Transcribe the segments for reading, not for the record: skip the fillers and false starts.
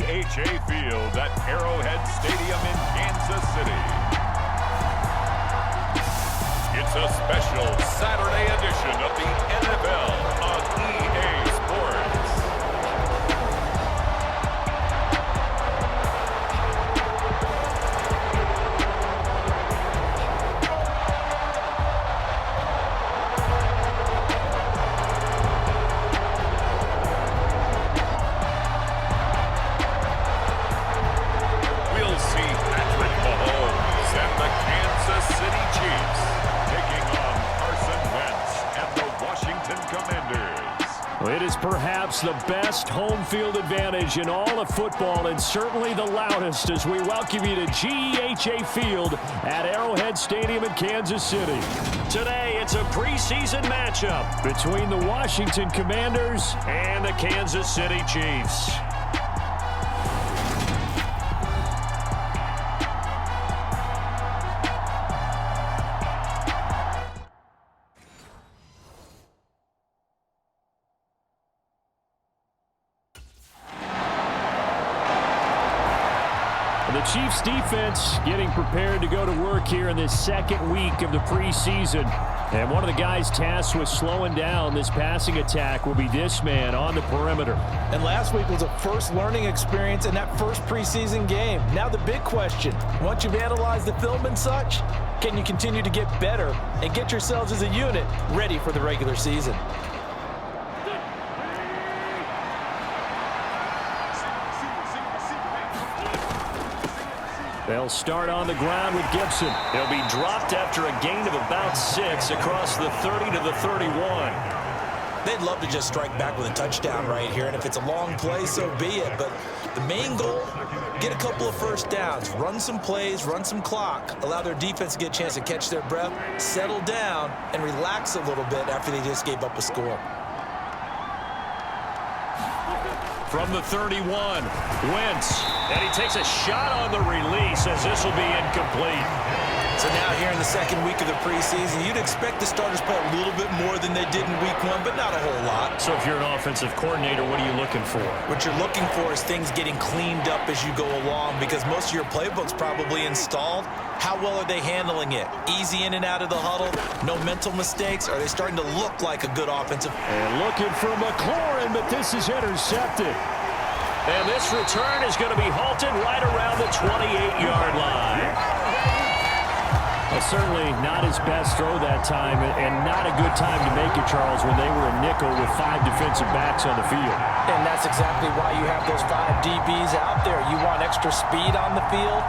GEHA Field at Arrowhead Stadium in Kansas City. It's a special Saturday edition of the NFL on EA Sports. We'll see Patrick Mahomes and the Kansas City Chiefs taking on Carson Wentz and the Washington Commanders. It is perhaps the best home field advantage in all of football, and certainly the loudest, as we welcome you to GEHA Field at Arrowhead Stadium in Kansas City. Today, it's a preseason matchup between the Washington Commanders and the Kansas City Chiefs. The Chiefs defense getting prepared to go to work here in this second week of the preseason. And one of the guys tasked with slowing down this passing attack will be this man on the perimeter. And last week was a first learning experience in that first preseason game. Now the big question, once you've analyzed the film and such, can you continue to get better and get yourselves as a unit ready for the regular season? They'll start on the ground with Gibson. He'll be dropped after a gain of about 6 across the 30 to the 31. They'd love to just strike back with a touchdown right here, and if it's a long play, so be it. But the main goal, get a couple of first downs, run some plays, run some clock, allow their defense to get a chance to catch their breath, settle down, and relax a little bit after they just gave up a score. From the 31, Wentz, and he takes a shot on the release as this will be incomplete. So now here in the second week of the preseason, you'd expect the starters play a little bit more than they did in week 1, but not a whole lot. So if you're an offensive coordinator, what are you looking for? What you're looking for is things getting cleaned up as you go along, because most of your playbook's probably installed. How well are they handling it? Easy in and out of the huddle? No mental mistakes? Are they starting to look like a good offensive? And looking for McLaurin, but this is intercepted. And this return is going to be halted right around the 28-yard line. Well, certainly not his best throw that time, and not a good time to make it, Charles, when they were a nickel with 5 defensive backs on the field. And that's exactly why you have those 5 DBs out there. You want extra speed on the field,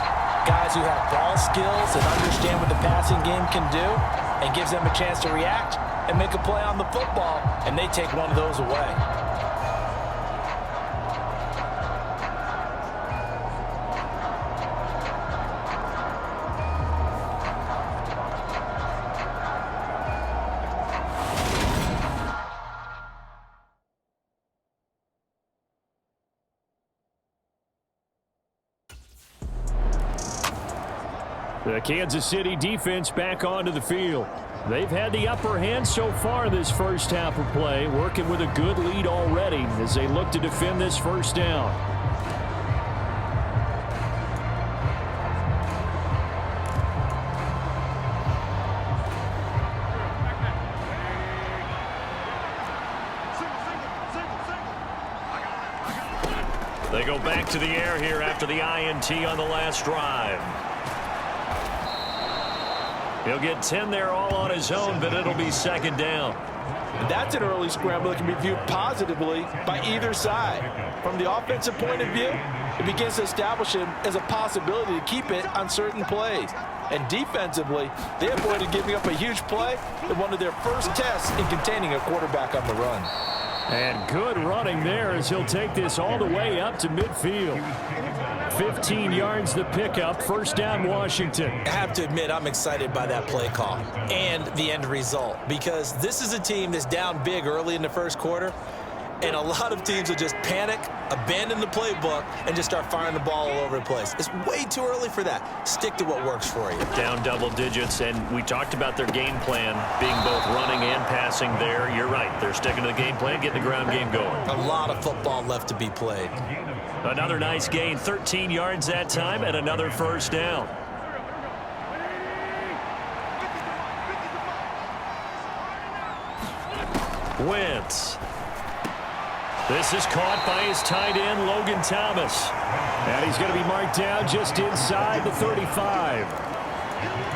guys who have ball skills and understand what the passing game can do, and gives them a chance to react and make a play on the football, and they take one of those away. The Kansas City defense back onto the field. They've had the upper hand so far this first half of play, working with a good lead already as they look to defend this first down. They go back to the air here after the INT on the last drive. He'll get 10 there all on his own, but it'll be second down. That's an early scramble that can be viewed positively by either side. From the offensive point of view, it begins to establish him as a possibility to keep it on certain plays. And defensively, they avoided giving up a huge play in one of their first tests in containing a quarterback on the run. And good running there as he'll take this all the way up to midfield. 15 yards the pickup, first down Washington. I have to admit, I'm excited by that play call and the end result, because this is a team that's down big early in the first quarter, And a lot of teams will just panic, abandon the playbook, and just start firing the ball all over the place. It's way too early for that. Stick to what works for you. Down double digits, and we talked about their game plan being both running and passing there. You're right. They're sticking to the game plan, getting the ground game going. A lot of football left to be played. Another nice gain, 13 yards that time, and another first down. Wentz. This is caught by his tight end, Logan Thomas. And he's going to be marked down just inside the 35.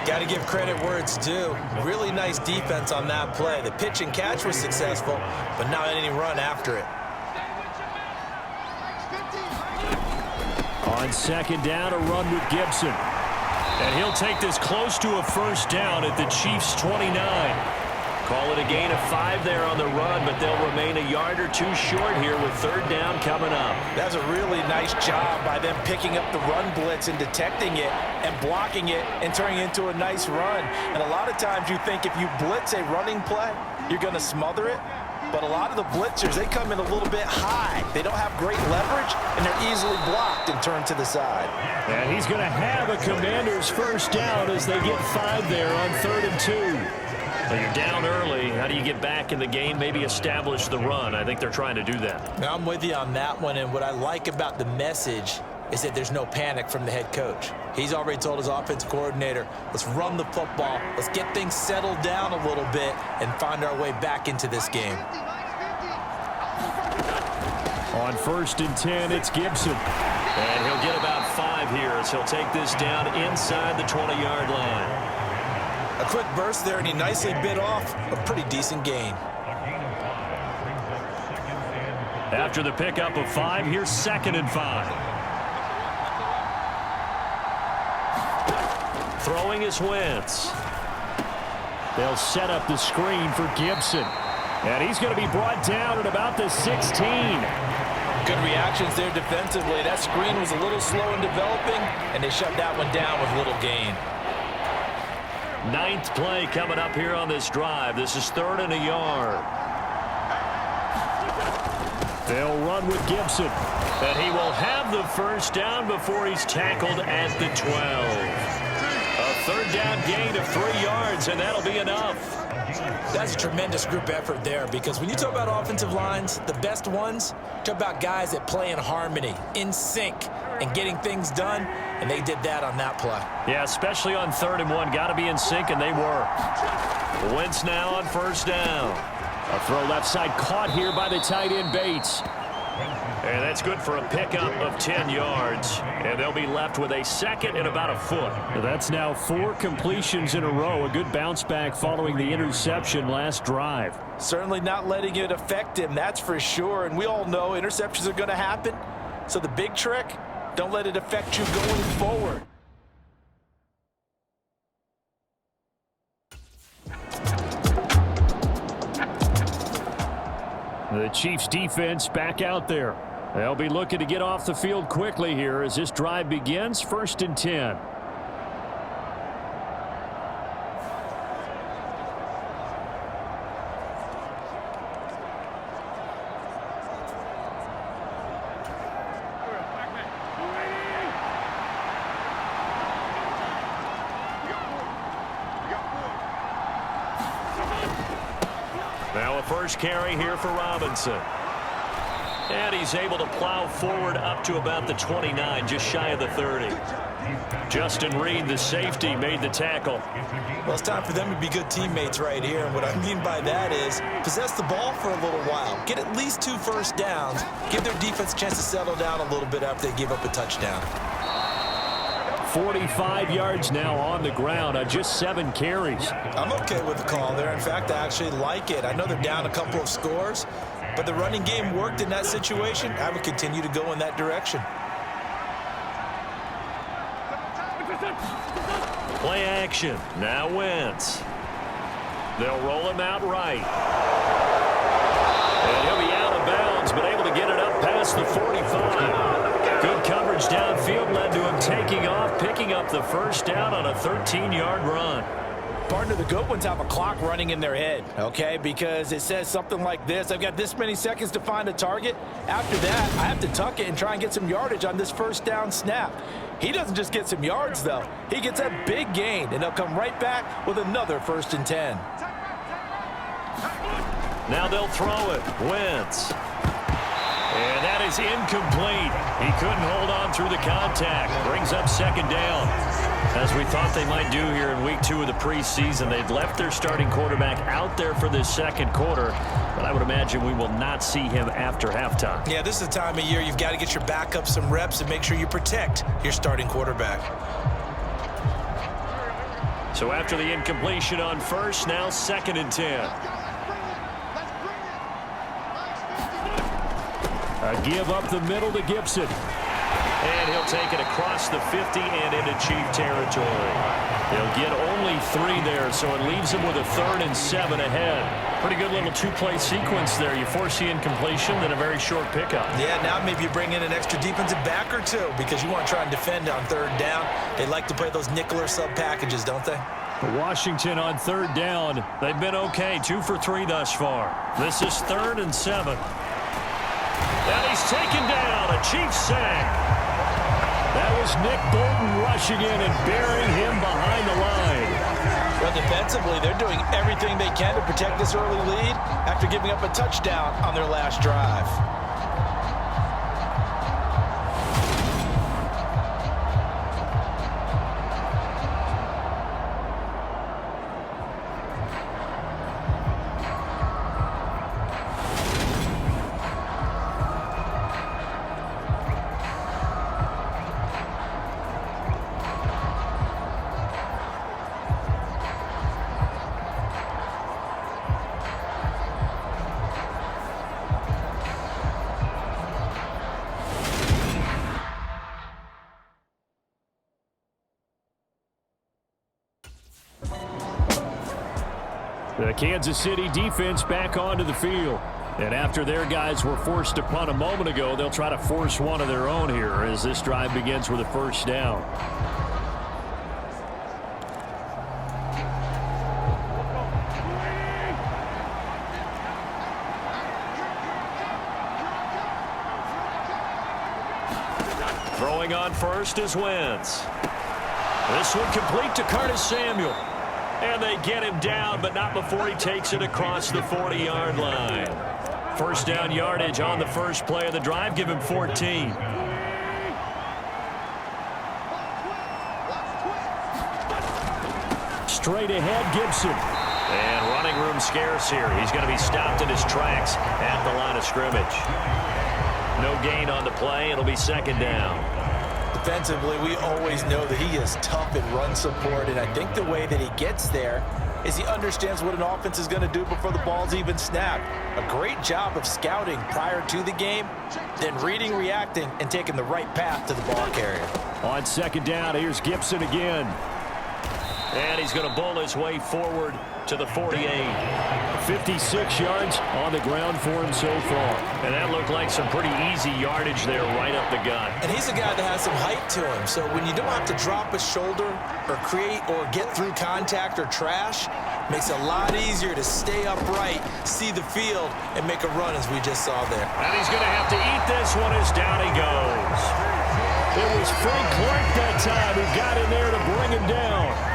Got to give credit where it's due. Really nice defense on that play. The pitch and catch was successful, but not any run after it. On second down, a run with Gibson. And he'll take this close to a first down at the Chiefs' 29. Call it a gain of 5 there on the run, but they'll remain a yard or two short here with third down coming up. That's a really nice job by them picking up the run blitz and detecting it and blocking it and turning it into a nice run. And a lot of times you think if you blitz a running play, you're going to smother it. But a lot of the blitzers, they come in a little bit high. They don't have great leverage, and they're easily blocked and turned to the side. And he's going to have a Commanders first down as they get 5 there on 3rd and 2. Well, you're down early. How do you get back in the game, maybe establish the run? I think they're trying to do that. Now, I'm with you on that one, and what I like about the message is that there's no panic from the head coach. He's already told his offensive coordinator, let's run the football, let's get things settled down a little bit and find our way back into this game. On 1st and 10, it's Gibson. And he'll get about 5 here as he'll take this down inside the 20-yard line. A quick burst there, and he nicely bit off a pretty decent gain. After the pickup of 5, here's 2nd and 5. Throwing is Wentz. They'll set up the screen for Gibson. And he's going to be brought down at about the 16. Good reactions there defensively. That screen was a little slow in developing, and they shut that one down with little gain. 9th play coming up here on this drive. This is 3rd and a yard. They'll run with Gibson. And he will have the first down before he's tackled at the 12. A 3rd down gain of 3 yards, and that'll be enough. That's a tremendous group effort there, because when you talk about offensive lines, the best ones, talk about guys that play in harmony, in sync, and getting things done, and they did that on that play. Yeah, especially on 3rd and 1. Got to be in sync, and they were. Wentz now on first down. A throw left side caught here by the tight end Bates. And that's good for a pickup of 10 yards. And they'll be left with a 2nd and about a foot. That's now 4 completions in a row. A good bounce back following the interception last drive. Certainly not letting it affect him, that's for sure. And we all know interceptions are going to happen. So the big trick, don't let it affect you going forward. The Chiefs defense back out there. They'll be looking to get off the field quickly here as this drive begins. 1st and 10. Now a first carry here for Robinson. And he's able to plow forward up to about the 29, just shy of the 30. Justin Reed, the safety, made the tackle. Well, it's time for them to be good teammates right here. And what I mean by that is possess the ball for a little while. Get at least 2 first downs. Give their defense a chance to settle down a little bit after they give up a touchdown. 45 yards now on the ground on just 7 carries. I'm okay with the call there. In fact, I actually like it. I know they're down a couple of scores, but the running game worked in that situation. I would continue to go in that direction. Play action. Now Wentz. They'll roll him out right. And he'll be out of bounds, but able to get it up past the 45. Good coverage downfield led to him taking off, picking up the first down on a 13-yard run. Partner, the good ones have a clock running in their head, okay? Because it says something like this: I've got this many seconds to find a target. After that, I have to tuck it and try and get some yardage on this first down snap. He doesn't just get some yards, though. He gets a big gain, and they'll come right back with another 1st and 10. Now they'll throw it. Wentz. And that is incomplete. He couldn't hold on through the contact. Brings up 2nd down. As we thought they might do here in week 2 of the preseason, they've left their starting quarterback out there for this 2nd quarter, but I would imagine we will not see him after halftime. Yeah, this is the time of year you've got to get your backup some reps and make sure you protect your starting quarterback. So after the incompletion on 1st, now 2nd and 10. A give up the middle to Gibson. And he'll take it across the 50 and into Chief territory. They'll get only 3 there, so it leaves them with a 3rd and 7 ahead. Pretty good little 2-play sequence there. You force the incompletion, then a very short pickup. Yeah, now maybe you bring in an extra defensive back or 2 because you want to try and defend on 3rd down. They like to play those nickel or sub packages, don't they? Washington on 3rd down. They've been okay, 2 for 3 thus far. This is 3rd and 7. And he's taken down, a Chiefs sack. That was Nick Bolton rushing in and burying him behind the line. Well, defensively, they're doing everything they can to protect this early lead after giving up a touchdown on their last drive. The Kansas City defense back onto the field. And after their guys were forced to punt a moment ago, they'll try to force one of their own here as this drive begins with a 1st down. Throwing on 1st is Wentz. This one complete to Curtis Samuel. And they get him down, but not before he takes it across the 40-yard line. 1st down yardage on the first play of the drive. Give him 14. Straight ahead, Gibson. And running room scarce here. He's going to be stopped in his tracks at the line of scrimmage. No gain on the play. It'll be 2nd down. Defensively, we always know that he is tough in run support, and I think the way that he gets there is he understands what an offense is going to do before the ball's even snapped. A great job of scouting prior to the game, then reading, reacting, and taking the right path to the ball carrier. On 2nd down, here's Gibson again. And he's going to bowl his way forward to the 48. 56 yards on the ground for him so far. And that looked like some pretty easy yardage there right up the gut. And he's a guy that has some height to him. So when you don't have to drop a shoulder or create or get through contact or trash, makes it a lot easier to stay upright, see the field, and make a run as we just saw there. And he's going to have to eat this one as down he goes. It was Frank Clark that time who got in there to bring him down.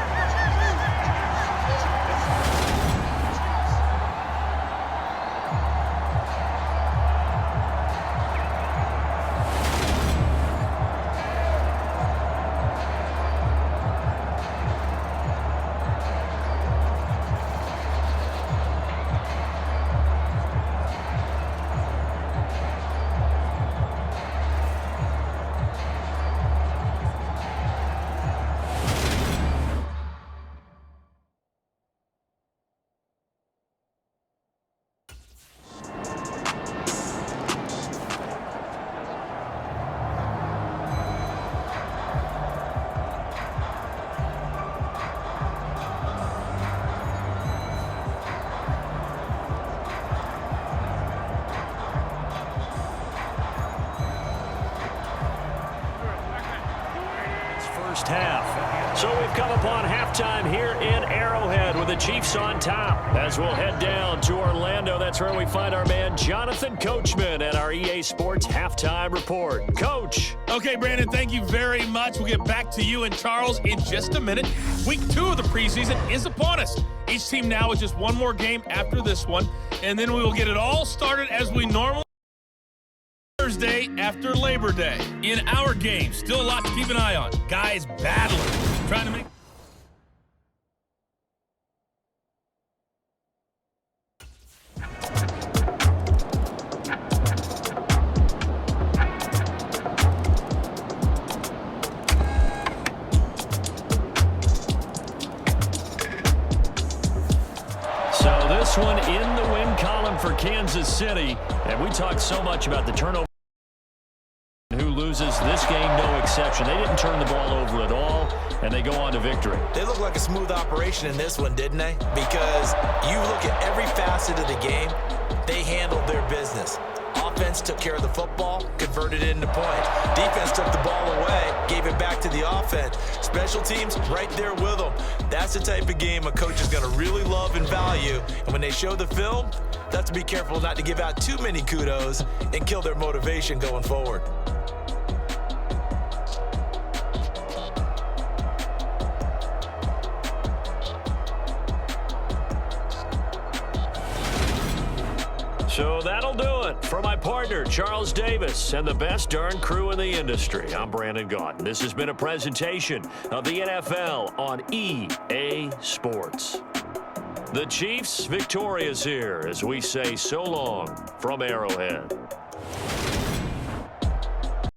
come upon halftime here in Arrowhead with the Chiefs on top. As we'll head down to Orlando, that's where we find our man Jonathan Coachman at our EA Sports Halftime Report. Coach. Okay, Brandon, thank you very much. We'll get back to you and Charles in just a minute. Week 2 of the preseason is upon us. Each team now is just one more game after this one, and then we will get it all started as we normally Thursday after Labor Day. In our game, still a lot to keep an eye on. Guys battling, trying to make... So this one in the win column for Kansas City, and we talked so much about the turnover. Who loses this game, no exception. They didn't turn the ball over at all, and they go on to victory. They look like a smooth operation in this one, didn't they? Because you look at every facet of the game, they handled their business. Offense took care of the football, converted it into points. Defense took the ball away, gave it back to the offense. Special teams right there with them. That's the type of game a coach is going to really love and value. And when they show the film, they have to be careful not to give out too many kudos and kill their motivation going forward. So that'll do it for my partner, Charles Davis, and the best darn crew in the industry. I'm Brandon Gaudin. This has been a presentation of the NFL on EA Sports. The Chiefs victorious here as we say so long from Arrowhead.